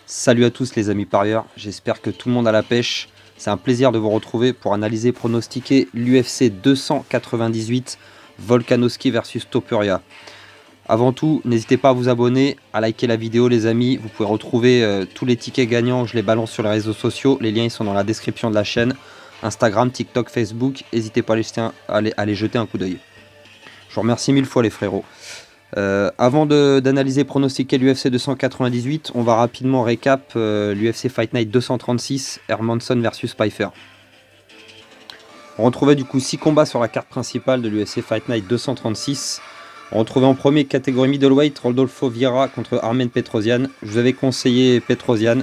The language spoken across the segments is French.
Salut à tous les amis parieurs, j'espère que tout le monde a la pêche. C'est un plaisir de vous retrouver pour analyser et pronostiquer l'UFC 298 Volkanovski versus Topuria. Avant tout, n'hésitez pas à vous abonner, à liker la vidéo les amis. Vous pouvez retrouver tous les tickets gagnants, je les balance sur les réseaux sociaux. Les liens ils sont dans la description de la chaîne. Instagram, TikTok, Facebook. N'hésitez pas à les jeter un coup d'œil. Je vous remercie mille fois les frérots. Avant d'analyser et pronostiquer l'UFC 298, on va rapidement récap l'UFC Fight Night 236, Hermansson versus Pyfer. On retrouvait du coup 6 combats sur la carte principale de l'UFC Fight Night 236. On retrouvait en premier catégorie middleweight Rodolfo Vieira contre Armen Petrosyan. Je vous avais conseillé Petrosyan.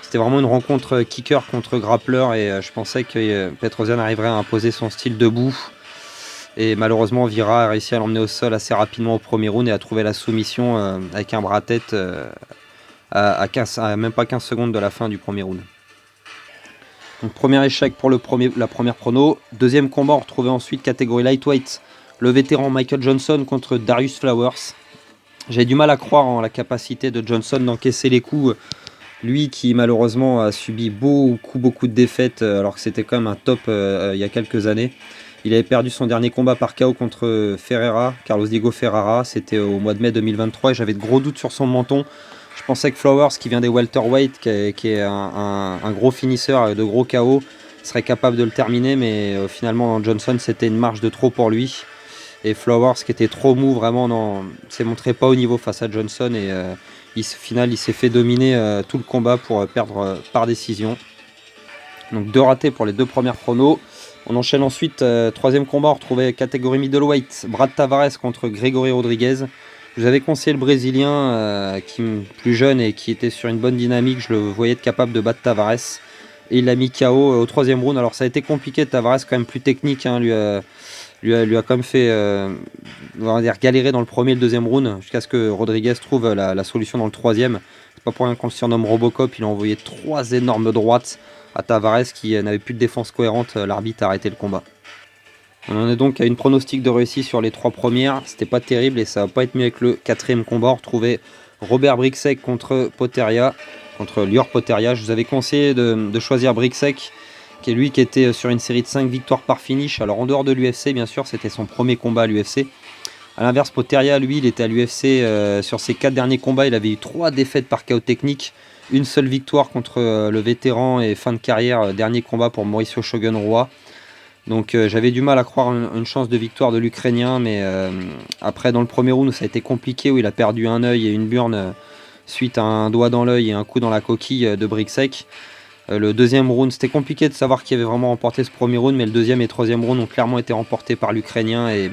C'était vraiment une rencontre kicker contre grappler et je pensais que Petrosyan arriverait à imposer son style debout. Et malheureusement, Vieira a réussi à l'emmener au sol assez rapidement au premier round et a trouvé la soumission avec un bras-tête à même pas 15 secondes de la fin du premier round. Donc premier échec pour la première prono. Deuxième combat, on retrouvait ensuite catégorie lightweight le vétéran Michael Johnson contre Darius Flowers. J'ai du mal à croire en la capacité de Johnson d'encaisser les coups. Lui qui malheureusement a subi beaucoup de défaites alors que c'était quand même un top il y a quelques années. Il avait perdu son dernier combat par KO contre Carlos Diego Ferreira, c'était au mois de mai 2023 et j'avais de gros doutes sur son menton. Je pensais que Flowers, qui vient des welterweight, qui est un gros finisseur de gros KO, serait capable de le terminer, mais finalement Johnson c'était une marge de trop pour lui. Et Flowers qui était trop mou, vraiment s'est montré pas au niveau face à Johnson et au final il s'est fait dominer tout le combat pour perdre par décision. Donc 2 ratés pour les 2 premières pronos. On enchaîne ensuite, troisième combat, on retrouvait catégorie middleweight, Brad Tavares contre Grégory Rodriguez. Je vous avais conseillé le Brésilien, plus jeune et qui était sur une bonne dynamique, je le voyais être capable de battre Tavares. Et il l'a mis KO au troisième round, alors ça a été compliqué, Tavares quand même plus technique, hein, lui a quand même fait on va dire, galérer dans le premier et le deuxième round, jusqu'à ce que Rodriguez trouve la solution dans le troisième. C'est pas pour rien qu'on le surnomme Robocop, il a envoyé 3 énormes droites à Tavares qui n'avait plus de défense cohérente, l'arbitre a arrêté le combat. On en est donc à une pronostic de réussite sur les 3 premières, c'était pas terrible et ça va pas être mieux avec le 4e combat. On retrouvait Robert Bryczek contre Lior Poteria. Je vous avais conseillé de choisir Bryczek, qui est lui qui était sur une série de 5 victoires par finish. Alors en dehors de l'UFC bien sûr, c'était son premier combat à l'UFC. A l'inverse, Poteria lui il était à l'UFC sur ses 4 derniers combats, il avait eu 3 défaites par KO technique. Une seule victoire contre le vétéran et fin de carrière, dernier combat pour Mauricio Shogun Roi. Donc j'avais du mal à croire une chance de victoire de l'Ukrainien, mais après dans le premier round ça a été compliqué où il a perdu un œil et une burne suite à un doigt dans l'œil et un coup dans la coquille de Bryczek. Le deuxième round, c'était compliqué de savoir qui avait vraiment remporté ce premier round, mais le deuxième et troisième round ont clairement été remportés par l'Ukrainien et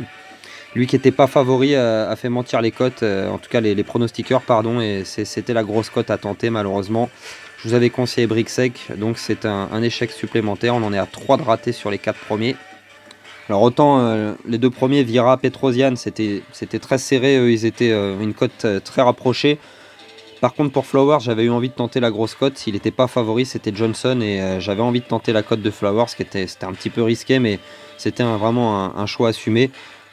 lui qui n'était pas favori a fait mentir les cotes, en tout cas les pronostiqueurs, pardon, et c'était la grosse cote à tenter malheureusement. Je vous avais conseillé Bryczek, donc c'est un échec supplémentaire, on en est à 3 de ratés sur les 4 premiers. Alors autant les 2 premiers, Vieira, Petrosyan, c'était très serré, eux ils étaient une cote très rapprochée. Par contre pour Flowers, j'avais eu envie de tenter la grosse cote, s'il n'était pas favori c'était Johnson et j'avais envie de tenter la cote de Flowers, c'était un petit peu risqué mais c'était vraiment un choix assumé.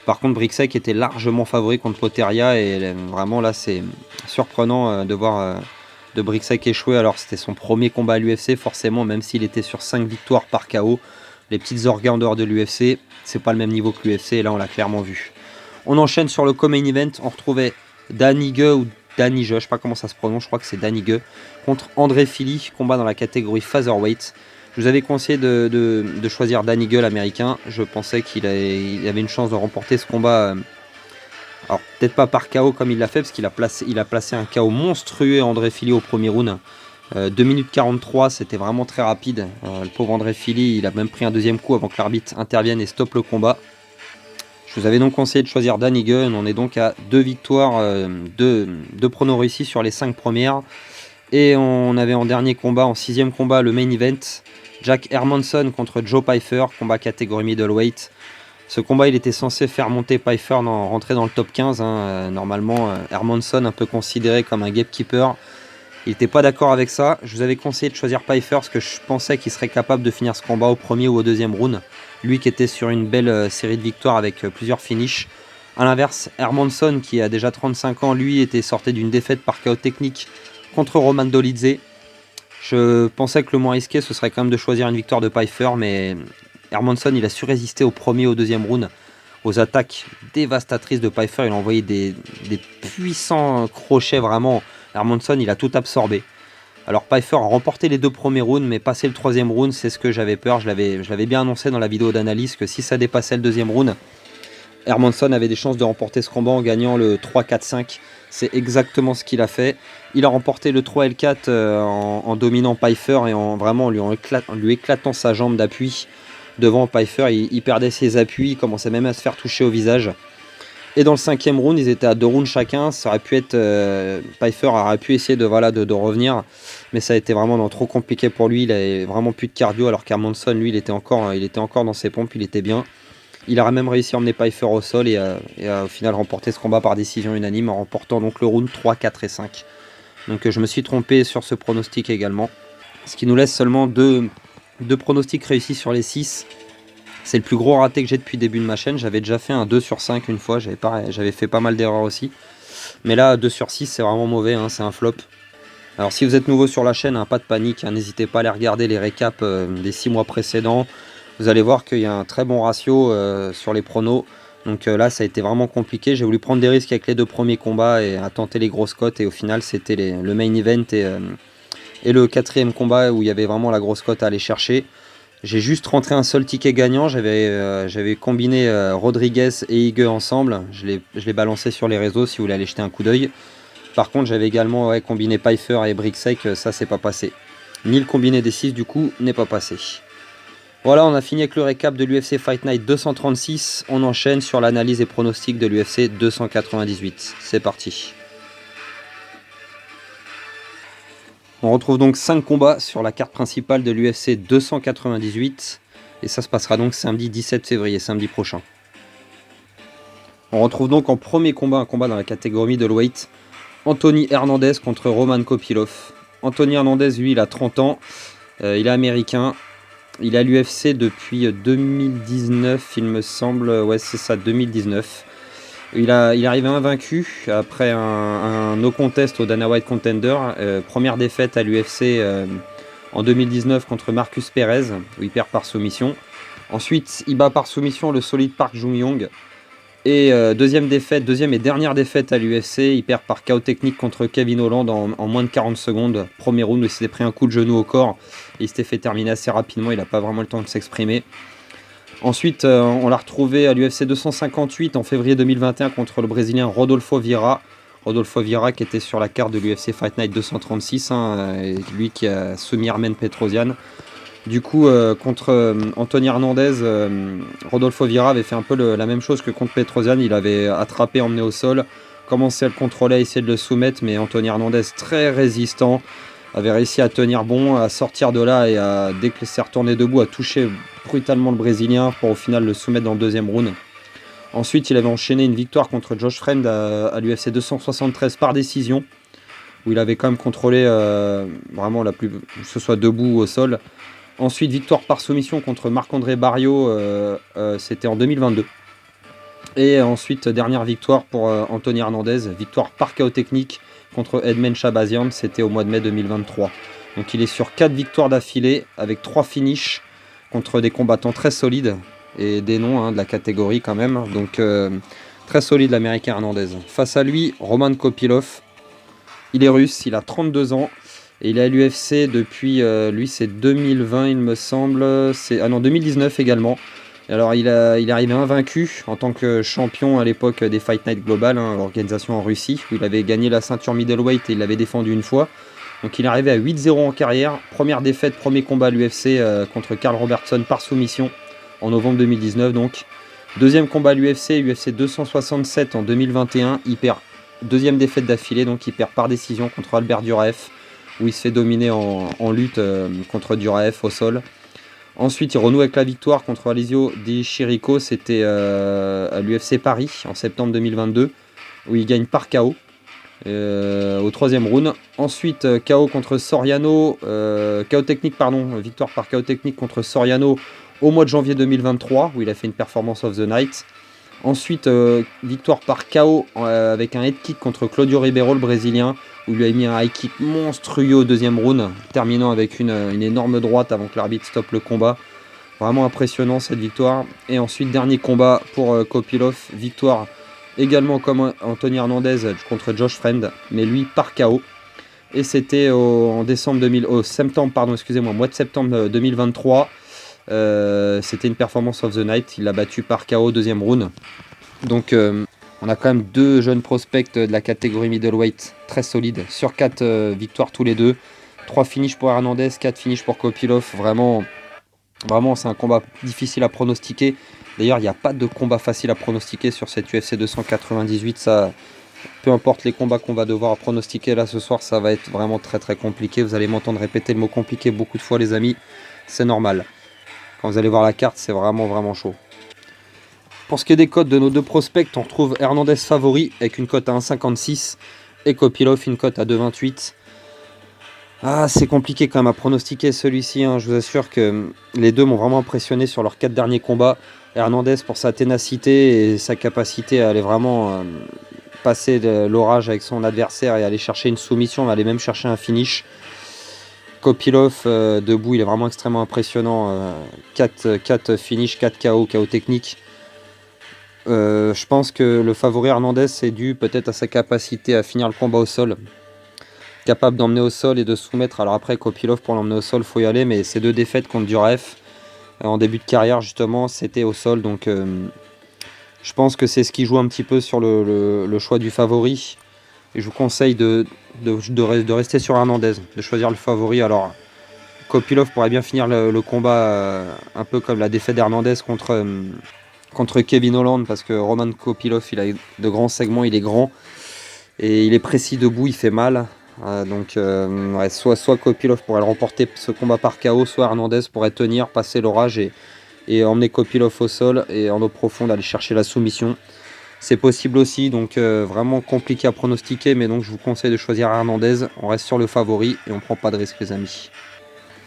Par contre, Bryczek était largement favori contre Poteria et vraiment là c'est surprenant de voir de Bryczek échouer alors c'était son premier combat à l'UFC forcément, même s'il était sur 5 victoires par KO. Les petites orgas en dehors de l'UFC, c'est pas le même niveau que l'UFC et là on l'a clairement vu. On enchaîne sur le co-main event, on retrouvait Danige ou Danige, je sais pas comment ça se prononce, je crois que c'est Danige, contre André Fili, combat dans la catégorie featherweight. Je vous avais conseillé de choisir Danny Gull américain. Je pensais qu'il avait une chance de remporter ce combat. Alors peut-être pas par KO comme il l'a fait, parce qu'il a placé un KO monstrueux à André Fili au premier round. 2 minutes 43, c'était vraiment très rapide. Le pauvre André Fili, il a même pris un deuxième coup avant que l'arbitre intervienne et stoppe le combat. Je vous avais donc conseillé de choisir Danny Gull. On est donc à 2 victoires, 2 pronos réussis sur les 5 premières. Et on avait en dernier combat, en 6e combat, le main event. Jack Hermansson contre Joe Pyfer, combat catégorie middleweight. Ce combat, il était censé faire monter Pyfer, rentrer dans le top 15. Normalement, Hermansson, un peu considéré comme un gatekeeper. Il n'était pas d'accord avec ça. Je vous avais conseillé de choisir Pyfer parce que je pensais qu'il serait capable de finir ce combat au premier ou au deuxième round. Lui qui était sur une belle série de victoires avec plusieurs finishes. A l'inverse, Hermansson, qui a déjà 35 ans, lui était sorti d'une défaite par KO technique contre Roman Dolidze. Je pensais que le moins risqué, ce serait quand même de choisir une victoire de Pfeiffer, mais Hermansson, il a su résister au premier et au deuxième round, aux attaques dévastatrices de Pfeiffer. Il a envoyé des puissants crochets, vraiment. Hermansson, il a tout absorbé. Alors Pfeiffer a remporté les 2 premiers rounds, mais passé le 3e round, c'est ce que j'avais peur. Je l'avais bien annoncé dans la vidéo d'analyse que si ça dépassait le 2e round, Hermansson avait des chances de remporter ce combat en gagnant le 3-4-5. C'est exactement ce qu'il a fait. Il a remporté le 3L4 en dominant Pfeiffer et en vraiment lui éclatant sa jambe d'appui devant Pfeiffer. Il perdait ses appuis, il commençait même à se faire toucher au visage. Et dans le 5e round, ils étaient à 2 rounds chacun. Ça aurait pu être Pfeiffer aurait pu essayer de revenir, mais ça a été vraiment trop compliqué pour lui. Il avait vraiment plus de cardio, alors qu'Hermansson, lui, il était encore dans ses pompes, il était bien. Il aurait même réussi à emmener Pfeiffer au sol et à au final remporter ce combat par décision unanime en remportant donc le round 3, 4 et 5. Donc je me suis trompé sur ce pronostic également. Ce qui nous laisse seulement deux pronostics réussis sur les 6. C'est le plus gros raté que j'ai depuis le début de ma chaîne. J'avais déjà fait un 2 sur 5 une fois. J'avais fait pas mal d'erreurs aussi. Mais là, 2 sur 6, c'est vraiment mauvais. Hein, c'est un flop. Alors si vous êtes nouveau sur la chaîne, pas de panique. N'hésitez pas à aller regarder les récaps des 6 mois précédents. Vous allez voir qu'il y a un très bon ratio sur les pronos. Donc là, ça a été vraiment compliqué. J'ai voulu prendre des risques avec les 2 premiers combats et à tenter les grosses cotes. Et au final, c'était le main event et le 4e combat où il y avait vraiment la grosse cote à aller chercher. J'ai juste rentré un seul ticket gagnant. J'avais combiné Rodriguez et Ige ensemble. Je l'ai balancé sur les réseaux si vous voulez aller jeter un coup d'œil. Par contre, j'avais également combiné Pfeiffer et Brixek. Ça, c'est pas passé. Ni le combiné des 6, du coup, n'est pas passé. Voilà, on a fini avec le récap de l'UFC Fight Night 236. On enchaîne sur l'analyse et pronostic de l'UFC 298. C'est parti. On retrouve donc 5 combats sur la carte principale de l'UFC 298. Et ça se passera donc samedi 17 février, samedi prochain. On retrouve donc en premier combat, un combat dans la catégorie middleweight, Anthony Hernandez contre Roman Kopylov. Anthony Hernandez, lui, il a 30 ans. Il est américain. Il est à l'UFC depuis 2019, il me semble. Ouais, c'est ça, 2019. Il est arrivé invaincu après un no contest au Dana White Contender. Première défaite à l'UFC en 2019 contre Marcus Perez, où il perd par soumission. Ensuite, il bat par soumission le solide Park Jung-Yong. Et deuxième et dernière défaite à l'UFC, il perd par KO technique contre Kevin Holland en moins de 40 secondes. Premier round où il s'était pris un coup de genou au corps et il s'était fait terminer assez rapidement, il n'a pas vraiment le temps de s'exprimer. Ensuite, on l'a retrouvé à l'UFC 258 en février 2021 contre le Brésilien Rodolfo Vieira. Rodolfo Vieira qui était sur la carte de l'UFC Fight Night 236, et lui qui a soumis Armen Petrosyan. Du coup, contre Anthony Hernandez, Rodolfo Vieira avait fait un peu la même chose que contre Petrosyan. Il avait attrapé, emmené au sol, commencé à le contrôler, à essayer de le soumettre, mais Anthony Hernandez, très résistant, avait réussi à tenir bon, à sortir de là et dès qu'il s'est retourné debout, à toucher brutalement le Brésilien pour au final le soumettre dans le deuxième round. Ensuite, il avait enchaîné une victoire contre Josh Friend à l'UFC 273 par décision, où il avait quand même contrôlé vraiment que ce soit debout ou au sol. Ensuite, victoire par soumission contre Marc-André Barriault, c'était en 2022. Et ensuite, dernière victoire pour Anthony Hernandez, victoire par KO technique contre Edmen Shabazian, c'était au mois de mai 2023. Donc il est sur 4 victoires d'affilée, avec 3 finishes contre des combattants très solides, et des noms de la catégorie quand même. Donc très solide l'américain Hernandez. Face à lui, Roman Kopylov, il est russe, il a 32 ans. Et il est à l'UFC depuis, lui c'est 2020 il me semble, 2019 également. Et alors il est arrivé invaincu en tant que champion à l'époque des Fight Night Global, l'organisation en Russie, où il avait gagné la ceinture middleweight et il l'avait défendu une fois. Donc il est arrivé à 8-0 en carrière, première défaite, premier combat à l'UFC contre Carl Robertson par soumission en novembre 2019 donc. Deuxième combat à l'UFC, UFC 267 en 2021, il perd deuxième défaite d'affilée, donc il perd par décision contre Albert Duraev, où il se fait dominer en lutte contre Duraev au sol. Ensuite, il renoue avec la victoire contre Alessio Di Chirico, c'était à l'UFC Paris en septembre 2022, où il gagne par KO au troisième round. Ensuite, KO contre Soriano, victoire par KO technique contre Soriano au mois de janvier 2023, où il a fait une performance of the night. Ensuite, victoire par KO avec un head kick contre Claudio Ribeiro, le Brésilien, où il lui a mis un high kick monstrueux au deuxième round, terminant avec une énorme droite avant que l'arbitre stoppe le combat. Vraiment impressionnant cette victoire. Et ensuite, dernier combat pour Kopylov, victoire également comme Anthony Hernandez contre Josh Friend, mais lui par KO. Et c'était mois de septembre 2023. C'était une performance of the night. Il l'a battu par KO deuxième round. Donc on a quand même 2 jeunes prospects de la catégorie middleweight très solides sur 4 victoires tous les deux. 3 finishes pour Hernandez, 4 finishes pour Kopylov. Vraiment, c'est un combat difficile à pronostiquer. D'ailleurs, il n'y a pas de combat facile à pronostiquer sur cette UFC 298. Ça, peu importe les combats qu'on va devoir pronostiquer là ce soir, ça va être vraiment très très compliqué. Vous allez m'entendre répéter le mot compliqué beaucoup de fois, les amis. C'est normal. Quand vous allez voir la carte, c'est vraiment chaud. Pour ce qui est des cotes de nos 2 prospects, on retrouve Hernandez favori avec une cote à 1,56 et Kopylov une cote à 2,28. Ah, c'est compliqué quand même à pronostiquer celui-ci, hein. Je vous assure que les deux m'ont vraiment impressionné sur leurs 4 derniers combats. Hernandez pour sa ténacité et sa capacité à aller vraiment passer l'orage avec son adversaire et aller chercher une soumission, aller même chercher un finish. Kopylov debout, il est vraiment extrêmement impressionnant. 4 finishes, 4 KO technique. Je pense que le favori Hernandez c'est dû peut-être à sa capacité à finir le combat au sol. Capable d'emmener au sol et de soumettre. Alors après, Kopylov, pour l'emmener au sol, il faut y aller. Mais ces 2 défaites contre Duraev, en début de carrière, justement, c'était au sol. Donc je pense que c'est ce qui joue un petit peu sur le choix du favori. Et je vous conseille de rester sur Hernandez, de choisir le favori. Alors, Kopylov pourrait bien finir le combat un peu comme la défaite d'Hernandez contre Kevin Holland. Parce que Roman Kopylov, il a de grands segments, il est grand. Et il est précis debout, il fait mal. Soit Kopylov pourrait le remporter ce combat par KO, soit Hernandez pourrait tenir, passer l'orage et emmener Kopylov au sol et en eau profonde aller chercher la soumission. C'est possible aussi, donc vraiment compliqué à pronostiquer, mais donc je vous conseille de choisir Hernandez. On reste sur le favori et on prend pas de risque, les amis.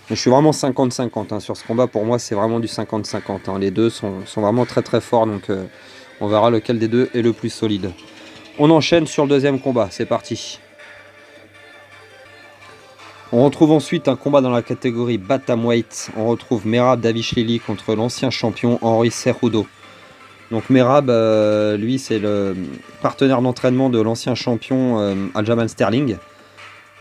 Mais je suis vraiment 50-50 hein, sur ce combat. Pour moi, c'est vraiment du 50-50 hein. Les deux sont vraiment très très forts, donc on verra lequel des deux est le plus solide. On enchaîne sur le deuxième combat, c'est parti. On retrouve ensuite un combat dans la catégorie Bantamweight. On retrouve Merab Dvalishvili contre l'ancien champion Henry Cejudo. Donc Merab, lui, c'est le partenaire d'entraînement de l'ancien champion Aljamain Sterling.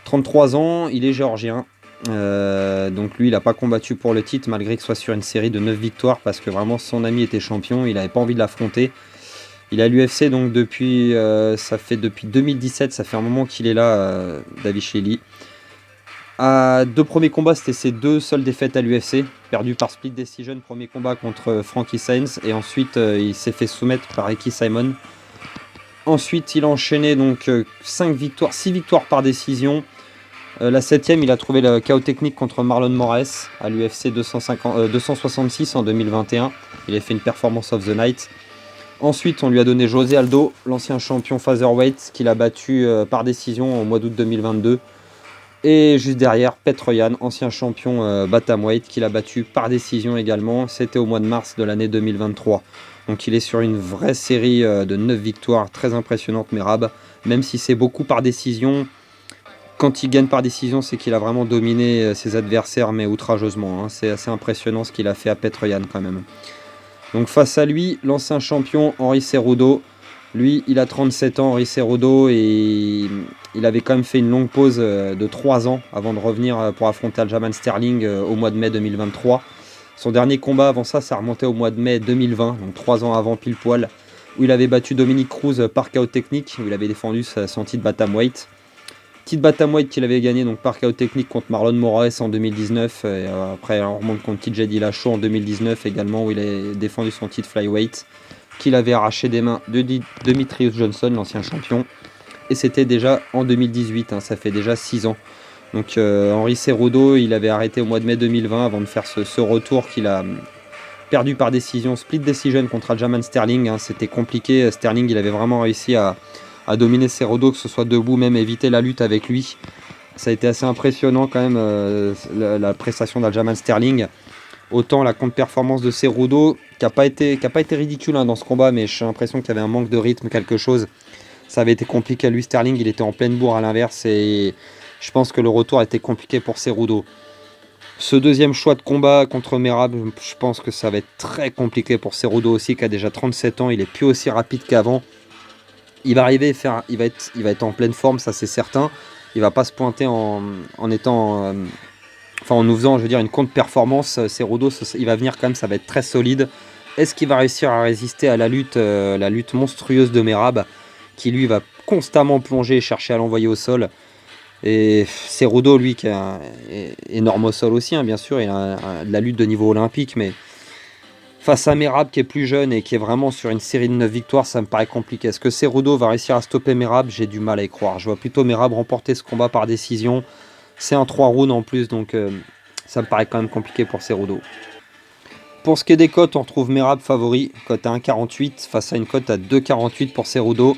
33 ans, il est géorgien. Donc lui, il n'a pas combattu pour le titre malgré que ce soit sur une série de 9 victoires parce que vraiment son ami était champion, il n'avait pas envie de l'affronter. Il est à l'UFC donc depuis 2017, ça fait un moment qu'il est là, Dvalishvili. À 2 premiers combats, c'était ses 2 seules défaites à l'UFC, perdu par split decision, premier combat contre Frankie Saenz, et ensuite il s'est fait soumettre par Ricky Simon. Ensuite, il a enchaîné donc 6 victoires par décision. La 7e, il a trouvé le KO technique contre Marlon Moraes à l'UFC 266 en 2021. Il a fait une performance of the night. Ensuite, on lui a donné José Aldo, l'ancien champion featherweight, qu'il a battu par décision au mois d'août 2022. Et juste derrière, Petr Yan, ancien champion bantamweight, qu'il a battu par décision également. C'était au mois de mars de l'année 2023. Donc il est sur une vraie série de 9 victoires, très impressionnante Merab. Même si c'est beaucoup par décision, quand il gagne par décision, c'est qu'il a vraiment dominé ses adversaires, mais outrageusement. Hein. C'est assez impressionnant ce qu'il a fait à Petr Yan quand même. Donc face à lui, l'ancien champion Henry Cejudo. Lui, il a 37 ans, Henry Cejudo, et il avait quand même fait une longue pause de 3 ans avant de revenir pour affronter Aljamain Sterling au mois de mai 2023. Son dernier combat avant ça remontait au mois de mai 2020, donc 3 ans avant pile poil, où il avait battu Dominic Cruz par KO technique, où il avait défendu son titre bantamweight. Titre bantamweight qu'il avait gagné donc par KO technique contre Marlon Moraes en 2019, et après on remonte contre TJ Dillashaw en 2019 également, où il a défendu son titre flyweight, qu'il avait arraché des mains de Demetrious Johnson, l'ancien champion. Et c'était déjà en 2018, hein, ça fait déjà 6 ans. Donc Henry Cejudo, il avait arrêté au mois de mai 2020 avant de faire ce retour qu'il a perdu par décision, split decision contre Aljamain Sterling. Hein, c'était compliqué, Sterling il avait vraiment réussi à dominer Cejudo, que ce soit debout, même éviter la lutte avec lui. Ça a été assez impressionnant quand même, la prestation d'Aljamain Sterling. Autant la contre-performance de Cejudo, qui n'a pas été ridicule hein, dans ce combat, mais j'ai l'impression qu'il y avait un manque de rythme, quelque chose. Ça avait été compliqué à lui, Sterling, il était en pleine bourre à l'inverse et je pense que le retour a été compliqué pour Cerudo. Ce deuxième choix de combat contre Merab, je pense que ça va être très compliqué pour Cerudo aussi, qui a déjà 37 ans, il est plus aussi rapide qu'avant. Il va arriver il va être en pleine forme, ça c'est certain. Il va pas se pointer en étant, enfin en nous faisant, je veux dire, une contre-performance. Cerudo, il va venir quand même, ça va être très solide. Est-ce qu'il va réussir à résister à la lutte monstrueuse de Merab, qui lui va constamment plonger et chercher à l'envoyer au sol? Et Cerudo, lui, qui est énorme au sol aussi, hein, bien sûr, il a de la lutte de niveau olympique, mais face à Merab qui est plus jeune et qui est vraiment sur une série de 9 victoires, ça me paraît compliqué. Est-ce que Cerudo va réussir à stopper Merab? J'ai du mal à y croire. Je vois plutôt Merab remporter ce combat par décision. C'est un 3 rounds en plus, donc ça me paraît quand même compliqué pour Cerudo. Pour ce qui est des cotes, on retrouve Merab favori, cote à 1,48 face à une cote à 2,48 pour Cerudo.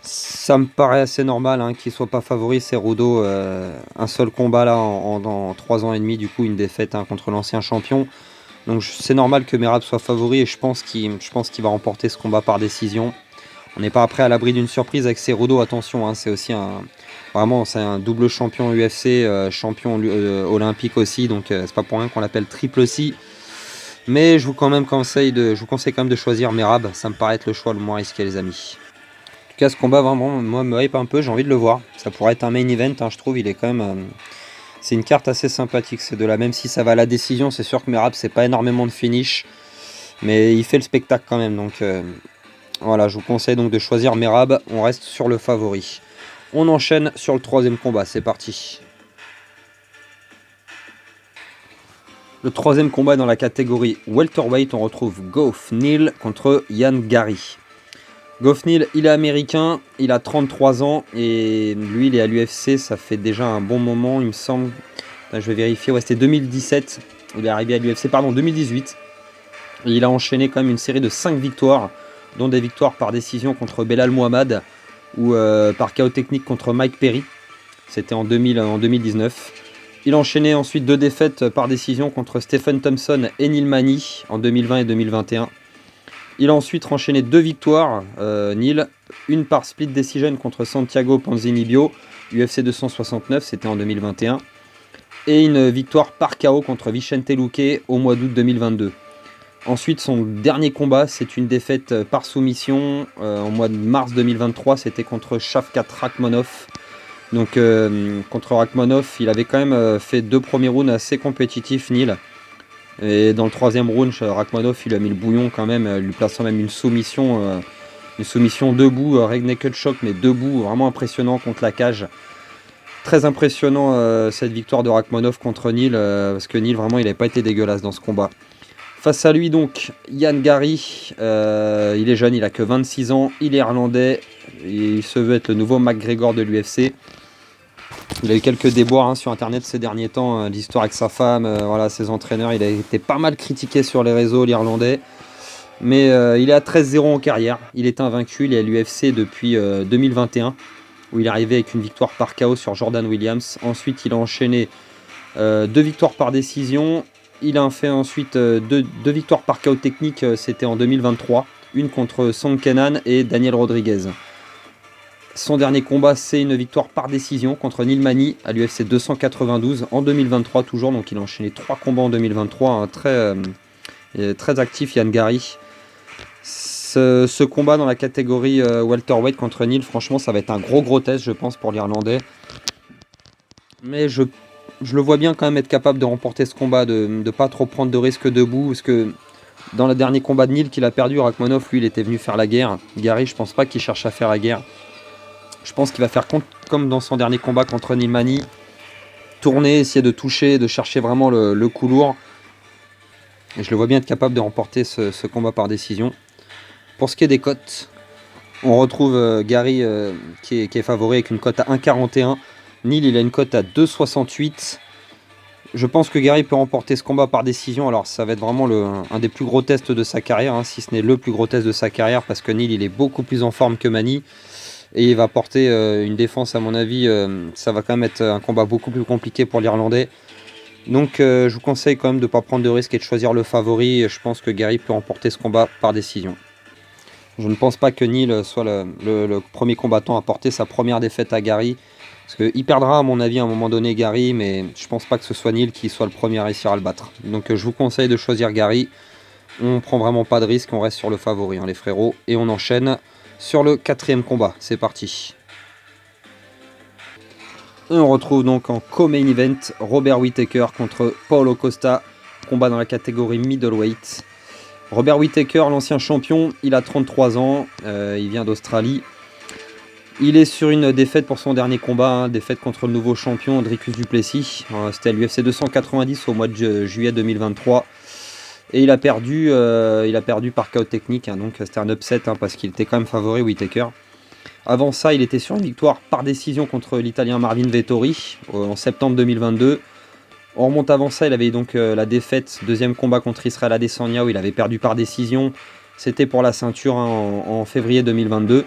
Ça me paraît assez normal hein, qu'il ne soit pas favori, Cerudo. Un seul combat là en 3 ans et demi, du coup une défaite hein, contre l'ancien champion. Donc c'est normal que Merab soit favori et je pense qu'il va remporter ce combat par décision. On n'est pas après à l'abri d'une surprise avec Cerudo, attention, hein, c'est aussi c'est un double champion UFC, champion olympique aussi, donc c'est pas pour rien qu'on l'appelle triple C. Mais je vous conseille quand même de choisir Merab, ça me paraît être le choix le moins risqué les amis. En tout cas ce combat vraiment moi me hype un peu, j'ai envie de le voir. Ça pourrait être un main event, hein, je trouve, il est quand même... c'est une carte assez sympathique, c'est de là, même si ça va à la décision, c'est sûr que Merab c'est pas énormément de finish, mais il fait le spectacle quand même, donc voilà, je vous conseille donc de choisir Merab, on reste sur le favori. On enchaîne sur le troisième combat, c'est parti. Le troisième combat dans la catégorie welterweight, on retrouve Geoff Neal contre Ian Garry. Geoff Neal, il est américain, il a 33 ans et lui il est à l'UFC, ça fait déjà un bon moment, il me semble. Je vais vérifier, ouais, c'était 2017, il est arrivé à l'UFC, pardon, 2018. Et il a enchaîné quand même une série de 5 victoires, dont des victoires par décision contre Belal Muhammad ou par KO technique contre Mike Perry. C'était en 2019. Il a enchaîné ensuite 2 défaites par décision contre Stephen Thompson et Neil Magny en 2020 et 2021. Il a ensuite enchaîné 2 victoires, Neal, une par split decision contre Santiago Ponzinibbio, UFC 269, c'était en 2021, et une victoire par KO contre Vicente Luque au mois d'août 2022. Ensuite, son dernier combat, c'est une défaite par soumission au mois de mars 2023, c'était contre Shavkat Rakhmonov. Donc contre Rakhmonov, il avait quand même fait 2 premiers rounds assez compétitifs, Neal. Et dans le troisième round, Rakhmonov il a mis le bouillon quand même, lui plaçant même une soumission debout, reg naked choke, mais debout, vraiment impressionnant contre la cage. Très impressionnant cette victoire de Rakhmonov contre Neal, parce que Neal vraiment il n'avait pas été dégueulasse dans ce combat. Face à lui donc, Ian Garry, il est jeune, il a que 26 ans, il est irlandais, il se veut être le nouveau McGregor de l'UFC. Il a eu quelques déboires hein, sur internet ces derniers temps, l'histoire avec sa femme, voilà, ses entraîneurs, il a été pas mal critiqué sur les réseaux, l'Irlandais. Mais il est à 13-0 en carrière, il est invaincu, il est à l'UFC depuis 2021, où il est arrivé avec une victoire par KO sur Jordan Williams. Ensuite il a enchaîné 2 victoires par décision, il a fait ensuite 2 victoires par KO technique, c'était en 2023, une contre Song Kenan et Daniel Rodriguez. Son dernier combat, c'est une victoire par décision contre Neil Magny à l'UFC 292 en 2023 toujours. Donc il a enchaîné 3 combats en 2023, hein, très actif Ian Garry. Ce combat dans la catégorie welterweight contre Neal, franchement ça va être un gros test je pense pour l'Irlandais. Mais je le vois bien quand même être capable de remporter ce combat, de ne pas trop prendre de risques debout. Parce que dans le dernier combat de Neal qu'il a perdu, Rakhmonov lui il était venu faire la guerre. Garry je pense pas qu'il cherche à faire la guerre. Je pense qu'il va faire comme dans son dernier combat contre Neil Magny, tourner, essayer de toucher, de chercher vraiment le coup lourd. Et je le vois bien être capable de remporter ce combat par décision. Pour ce qui est des cotes, on retrouve Garry qui est favori avec une cote à 1,41. Neal il a une cote à 2,68. Je pense que Garry peut remporter ce combat par décision. Alors ça va être vraiment un des plus gros tests de sa carrière, hein, si ce n'est le plus gros test de sa carrière, parce que Neal il est beaucoup plus en forme que Magny. Et il va porter une défense à mon avis, ça va quand même être un combat beaucoup plus compliqué pour l'Irlandais. Donc je vous conseille quand même de ne pas prendre de risques et de choisir le favori. Je pense que Garry peut remporter ce combat par décision. Je ne pense pas que Neil soit le premier combattant à porter sa première défaite à Gary. Parce qu'il perdra à mon avis à un moment donné Gary, mais je pense pas que ce soit Neil qui soit le premier à réussir à le battre. Donc je vous conseille de choisir Gary. On prend vraiment pas de risque, on reste sur le favori, hein, les frérots. Et on enchaîne sur le 4e combat. C'est parti. Et on retrouve donc en co-main event Robert Whittaker contre Paulo Costa. Combat dans la catégorie middleweight. Robert Whittaker, l'ancien champion, il a 33 ans, il vient d'Australie. Il est sur une défaite pour son dernier combat, hein, défaite contre le nouveau champion Dricus du Plessis. C'était à l'UFC 290 au mois de juillet 2023. Et il a perdu par KO technique, hein, donc c'était un upset hein, parce qu'il était quand même favori Whittaker. Avant ça, il était sur une victoire par décision contre l'Italien Marvin Vettori en septembre 2022. On remonte avant ça, il avait donc la défaite, deuxième combat contre Israel Adesanya où il avait perdu par décision. C'était pour la ceinture hein, en février 2022.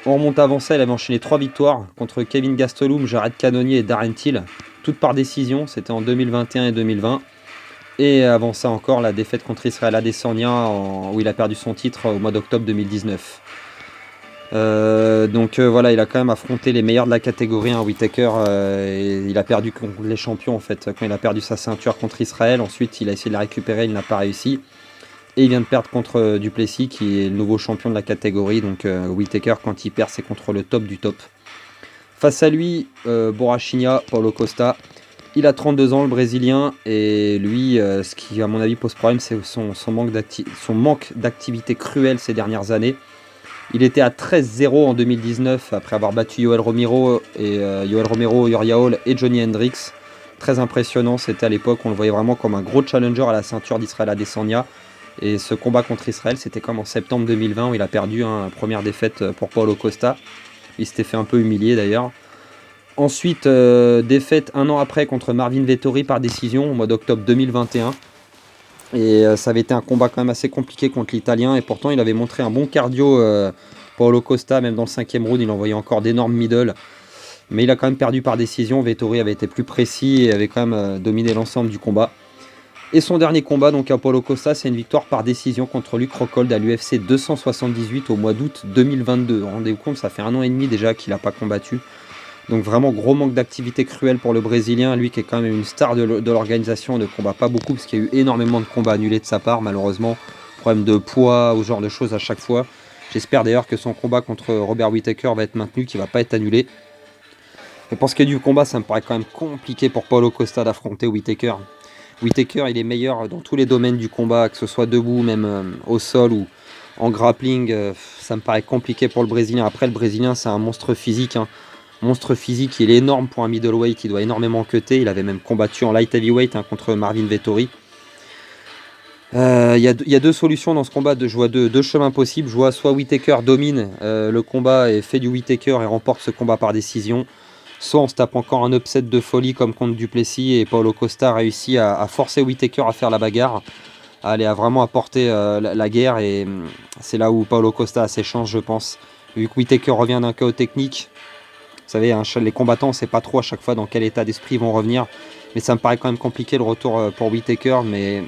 On remonte avant ça, il avait enchaîné 3 victoires contre Kevin Gastelum, Jared Cannonier et Darren Till, toutes par décision, c'était en 2021 et 2020. Et avant ça encore, la défaite contre Israel Adesanya où il a perdu son titre au mois d'octobre 2019. Voilà, il a quand même affronté les meilleurs de la catégorie, hein, Whittaker, et il a perdu contre les champions en fait, quand il a perdu sa ceinture contre Israël. Ensuite il a essayé de la récupérer, il n'a pas réussi, et il vient de perdre contre Du Plessis qui est le nouveau champion de la catégorie. Donc Whittaker, quand il perd, c'est contre le top du top. Face à lui, Borrachinha, Paulo Costa. Il a 32 ans, le Brésilien, et lui, ce qui à mon avis pose problème, c'est son manque d'activité cruelle ces dernières années. Il était à 13-0 en 2019 après avoir battu Yoel Romero, Uriah Hall et Johnny Hendricks. Très impressionnant, c'était à l'époque, on le voyait vraiment comme un gros challenger à la ceinture d'Israel Adesanya. Et ce combat contre Israël, c'était comme en septembre 2020 où il a perdu la première défaite pour Paulo Costa. Il s'était fait un peu humilier d'ailleurs. Ensuite, défaite un an après contre Marvin Vettori par décision au mois d'octobre 2021. Et ça avait été un combat quand même assez compliqué contre l'Italien. Et pourtant, il avait montré un bon cardio, Paulo Costa, même dans le 5e round. Il envoyait encore d'énormes middle. Mais il a quand même perdu par décision. Vettori avait été plus précis et avait quand même dominé l'ensemble du combat. Et son dernier combat, donc à Paulo Costa, c'est une victoire par décision contre Luke Rockhold à l'UFC 278 au mois d'août 2022. Rendez-vous compte, ça fait 1 an et demi déjà qu'il n'a pas combattu. Donc vraiment gros manque d'activité cruelle pour le Brésilien, lui qui est quand même une star de l'organisation, ne combat pas beaucoup parce qu'il y a eu énormément de combats annulés de sa part malheureusement. Problème de poids ou ce genre de choses à chaque fois. J'espère d'ailleurs que son combat contre Robert Whittaker va être maintenu, qu'il ne va pas être annulé. Mais pour ce qui est du combat, ça me paraît quand même compliqué pour Paulo Costa d'affronter Whittaker. Whittaker, il est meilleur dans tous les domaines du combat, que ce soit debout, même au sol ou en grappling. Ça me paraît compliqué pour le Brésilien. Après, le Brésilien, c'est un monstre physique. Hein. Monstre physique, il est énorme pour un middleweight, il doit énormément cutter. Il avait même combattu en light heavyweight hein, contre Marvin Vettori. Il y a 2 solutions dans ce combat, je vois deux chemins possibles. Je vois soit Whittaker domine le combat et fait du Whittaker et remporte ce combat par décision. Soit on se tape encore un upset de folie comme contre Du Plessis et Paulo Costa réussit à forcer Whittaker à faire la bagarre, à vraiment apporter la guerre, et c'est là où Paulo Costa a ses chances je pense. Vu que Whittaker revient d'un KO technique, vous savez, hein, les combattants on ne sait pas trop à chaque fois dans quel état d'esprit ils vont revenir, mais ça me paraît quand même compliqué le retour pour Whittaker, mais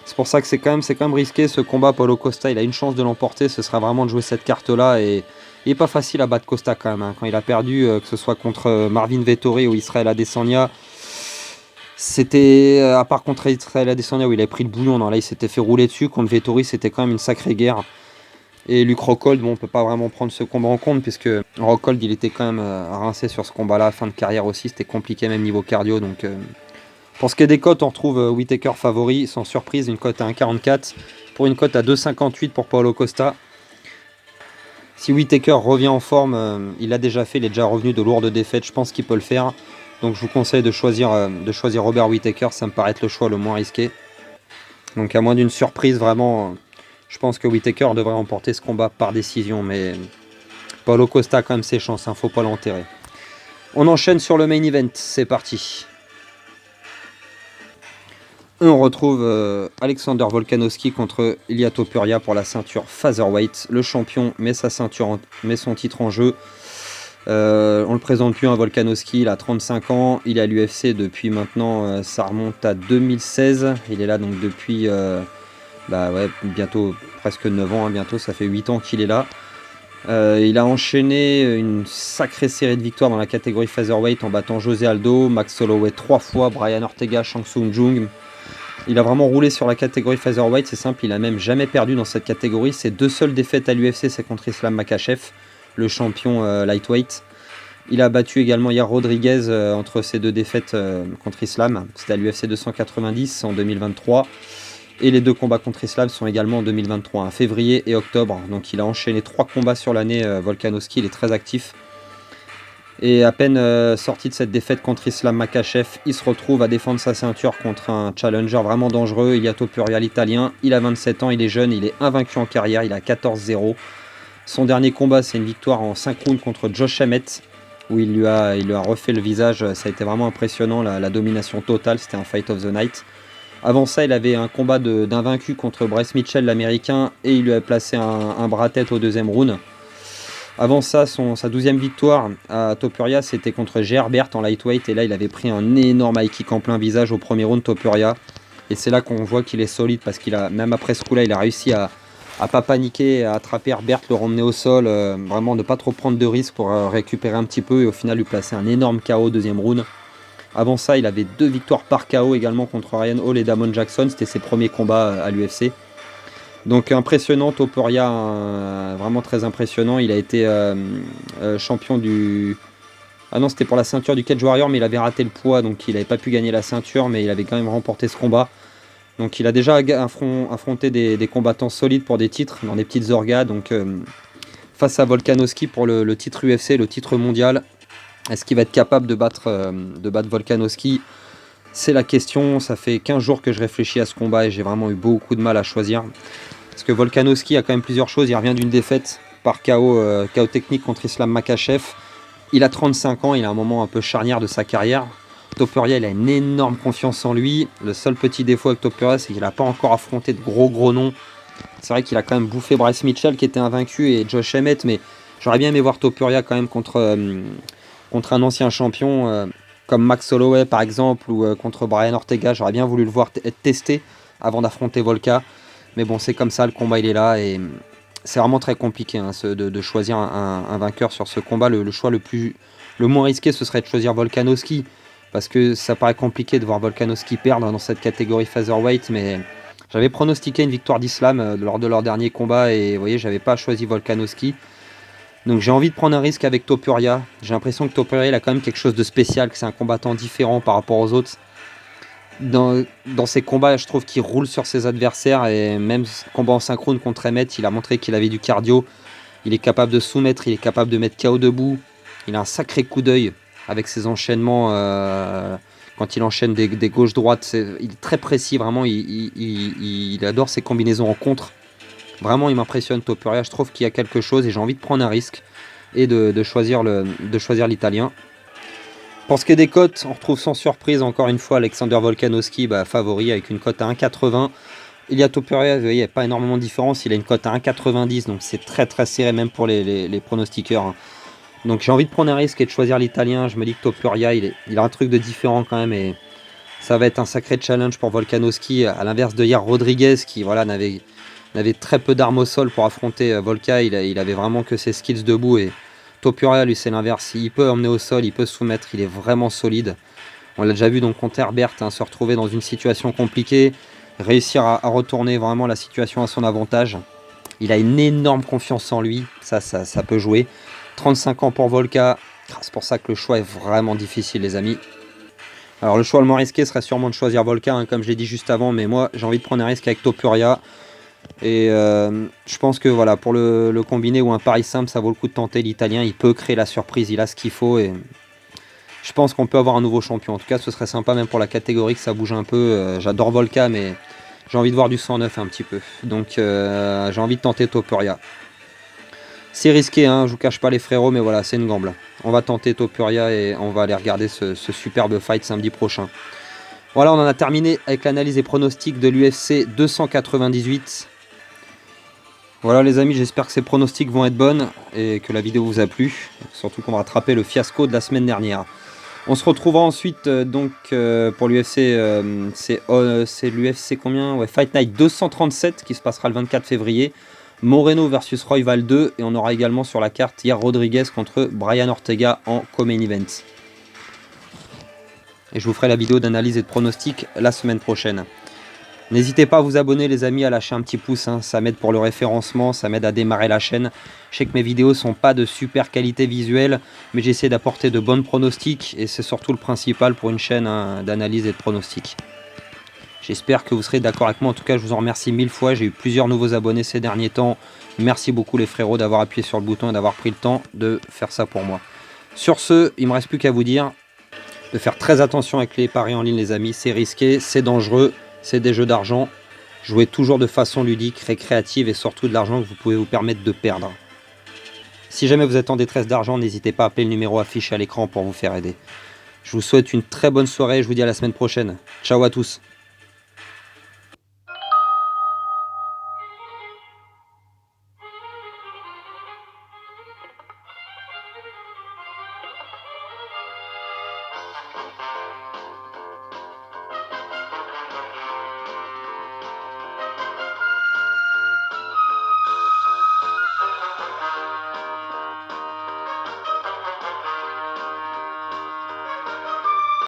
c'est pour ça que c'est quand même risqué ce combat. Paulo Costa il a une chance de l'emporter, ce sera vraiment de jouer cette carte là, et il n'est pas facile à battre Costa quand même, hein. Quand il a perdu, que ce soit contre Marvin Vettori ou Israel Adesanya, c'était, à part contre Israel Adesanya où il a pris le bouillon, non, là il s'était fait rouler dessus. Contre Vettori c'était quand même une sacrée guerre. Et Luke Rockhold, bon, on peut pas vraiment prendre ce combat en compte puisque Rockhold il était quand même rincé sur ce combat là, fin de carrière aussi, c'était compliqué même niveau cardio. Donc pour ce qui est des cotes, on retrouve Whittaker favori sans surprise, une cote à 1,44 pour une cote à 2,58 pour Paulo Costa. Si Whittaker revient en forme, il l'a déjà fait, il est déjà revenu de lourdes défaites, je pense qu'il peut le faire. Donc je vous conseille de choisir Robert Whittaker, ça me paraît être le choix le moins risqué. Donc à moins d'une surprise, vraiment, je pense que Whittaker devrait remporter ce combat par décision, mais Paulo Costa a quand même ses chances, hein, faut pas l'enterrer. On enchaîne sur le main event, c'est parti. Et on retrouve Alexander Volkanovski contre Ilia Topuria pour la ceinture Featherweight. Le champion met son titre en jeu. On le présente plus, un Volkanovski, il a 35 ans, il est à l'UFC depuis maintenant, ça remonte à 2016. Il est là donc depuis Bah ouais, bientôt presque 9 ans, hein, bientôt, ça fait 8 ans qu'il est là. Il a enchaîné une sacrée série de victoires dans la catégorie featherweight en battant José Aldo, Max Holloway 3 fois, Brian Ortega, Shang Tsung Jung. Il a vraiment roulé sur la catégorie featherweight, c'est simple, il a même jamais perdu dans cette catégorie. Ses 2 seules défaites à l'UFC, c'est contre Islam Makhachev, le champion lightweight. Il a battu également Yair Rodriguez entre ses 2 défaites contre Islam. C'était à l'UFC 290 en 2023. Et les 2 combats contre Islam sont également en 2023, hein, février et octobre. Donc il a enchaîné 3 combats sur l'année, Volkanovski, il est très actif. Et à peine sorti de cette défaite contre Islam Makhachev, il se retrouve à défendre sa ceinture contre un challenger vraiment dangereux, Ilia Topuria, l'italien. Il a 27 ans, il est jeune, il est invaincu en carrière, il a 14-0. Son dernier combat, c'est une victoire en 5 rounds contre Josh Emmett, où il lui a refait le visage. Ça a été vraiment impressionnant, la domination totale, c'était un fight of the night. Avant ça, il avait un combat d'invaincu contre Bryce Mitchell, l'américain, et il lui a placé un bras-tête au 2e round. Avant ça, sa 12e victoire à Topuria, c'était contre Gerbert en lightweight, et là, il avait pris un énorme high kick en plein visage au 1er round, Topuria. Et c'est là qu'on voit qu'il est solide, parce qu'il a, même après ce coup-là, il a réussi à pas paniquer, à attraper Herbert, le ramener au sol, vraiment ne pas trop prendre de risques pour récupérer un petit peu, et au final, lui placer un énorme KO au 2e round. Avant ça, il avait 2 victoires par KO également contre Ryan Hall et Damon Jackson. C'était ses premiers combats à l'UFC. Donc impressionnant, Topuria, vraiment très impressionnant. Il a été champion du... Ah non, c'était pour la ceinture du Cage Warrior, mais il avait raté le poids, donc il n'avait pas pu gagner la ceinture, mais il avait quand même remporté ce combat. Donc il a déjà affronté des combattants solides pour des titres, dans des petites orgas. Donc face à Volkanovski pour le titre UFC, le titre mondial. Est-ce qu'il va être capable de battre Volkanovski? C'est la question. Ça fait 15 jours que je réfléchis à ce combat et j'ai vraiment eu beaucoup de mal à choisir. Parce que Volkanovski a quand même plusieurs choses. Il revient d'une défaite par KO technique contre Islam Makhachev. Il a 35 ans, il a un moment un peu charnière de sa carrière. Topuria, il a une énorme confiance en lui. Le seul petit défaut avec Topuria, c'est qu'il n'a pas encore affronté de gros noms. C'est vrai qu'il a quand même bouffé Bryce Mitchell qui était invaincu et Josh Emmett, mais j'aurais bien aimé voir Topuria quand même contre un ancien champion comme Max Holloway par exemple, ou contre Brian Ortega. J'aurais bien voulu le voir être testé avant d'affronter Volka. Mais bon, c'est comme ça, le combat il est là et c'est vraiment très compliqué hein, de choisir un vainqueur sur ce combat. Le choix le moins risqué, ce serait de choisir Volkanovski, parce que ça paraît compliqué de voir Volkanovski perdre dans cette catégorie featherweight, mais j'avais pronostiqué une victoire d'Islam lors de leur dernier combat et vous voyez, j'avais pas choisi Volkanovski. Donc j'ai envie de prendre un risque avec Topuria. J'ai l'impression que Topuria il a quand même quelque chose de spécial, que c'est un combattant différent par rapport aux autres. Dans ses combats, je trouve qu'il roule sur ses adversaires, et même combat en synchrone contre Emmett, il a montré qu'il avait du cardio. Il est capable de soumettre, il est capable de mettre KO debout. Il a un sacré coup d'œil avec ses enchaînements. Quand il enchaîne des gauches-droites, il est très précis, vraiment. Il adore ses combinaisons en contre. Vraiment, il m'impressionne Topuria. Je trouve qu'il y a quelque chose et j'ai envie de prendre un risque et de choisir l'Italien. Pour ce qui est des cotes, on retrouve sans surprise encore une fois Alexander Volkanovski favori avec une cote à 1,80. Ilia Topuria, vous voyez, il n'y a pas énormément de différence. Il a une cote à 1,90, donc c'est très très serré même pour les pronostiqueurs. Hein. Donc j'ai envie de prendre un risque et de choisir l'Italien. Je me dis que Topuria, il a un truc de différent quand même et ça va être un sacré challenge pour Volkanovski, à l'inverse de Yair Rodriguez qui voilà, n'avait très peu d'armes au sol pour affronter Volka. Il avait vraiment que ses skills debout et Topuria, lui, c'est l'inverse. Il peut emmener au sol, il peut soumettre, il est vraiment solide. On l'a déjà vu donc contre Herbert, hein, se retrouver dans une situation compliquée, réussir à retourner vraiment la situation à son avantage. Il a une énorme confiance en lui, ça peut jouer. 35 ans pour Volka, c'est pour ça que le choix est vraiment difficile, les amis. Alors le choix le moins risqué serait sûrement de choisir Volka, hein, comme je l'ai dit juste avant, mais moi j'ai envie de prendre un risque avec Topuria. Et je pense que voilà, pour le combiné ou un pari simple, ça vaut le coup de tenter l'Italien. Il peut créer la surprise, il a ce qu'il faut et je pense qu'on peut avoir un nouveau champion. En tout cas, ce serait sympa même pour la catégorie que ça bouge un peu. J'adore Volka, mais j'ai envie de voir du 109 un petit peu. Donc j'ai envie de tenter Topuria. C'est risqué, hein, je vous cache pas les frérots, mais voilà, c'est une gamble. On va tenter Topuria et on va aller regarder ce superbe fight samedi prochain. Voilà, on en a terminé avec l'analyse et pronostics de l'UFC 298. Voilà les amis, j'espère que ces pronostics vont être bonnes et que la vidéo vous a plu. Surtout qu'on va rattraper le fiasco de la semaine dernière. On se retrouvera ensuite pour l'UFC, c'est l'UFC combien? Ouais, Fight Night 237 qui se passera le 24 février. Moreno versus Royval 2 et on aura également sur la carte Yair Rodriguez contre Brian Ortega en co-main event. Et je vous ferai la vidéo d'analyse et de pronostic la semaine prochaine. N'hésitez pas à vous abonner les amis, à lâcher un petit pouce, hein. Ça m'aide pour le référencement, ça m'aide à démarrer la chaîne. Je sais que mes vidéos sont pas de super qualité visuelle, mais j'essaie d'apporter de bons pronostics et c'est surtout le principal pour une chaîne, hein, d'analyse et de pronostics. J'espère que vous serez d'accord avec moi, en tout cas je vous en remercie 1000 fois, j'ai eu plusieurs nouveaux abonnés ces derniers temps. Merci beaucoup les frérots d'avoir appuyé sur le bouton et d'avoir pris le temps de faire ça pour moi. Sur ce, il ne me reste plus qu'à vous dire de faire très attention avec les paris en ligne les amis, c'est risqué, c'est dangereux. C'est des jeux d'argent, jouez toujours de façon ludique, récréative et surtout de l'argent que vous pouvez vous permettre de perdre. Si jamais vous êtes en détresse d'argent, n'hésitez pas à appeler le numéro affiché à l'écran pour vous faire aider. Je vous souhaite une très bonne soirée, je vous dis à la semaine prochaine. Ciao à tous.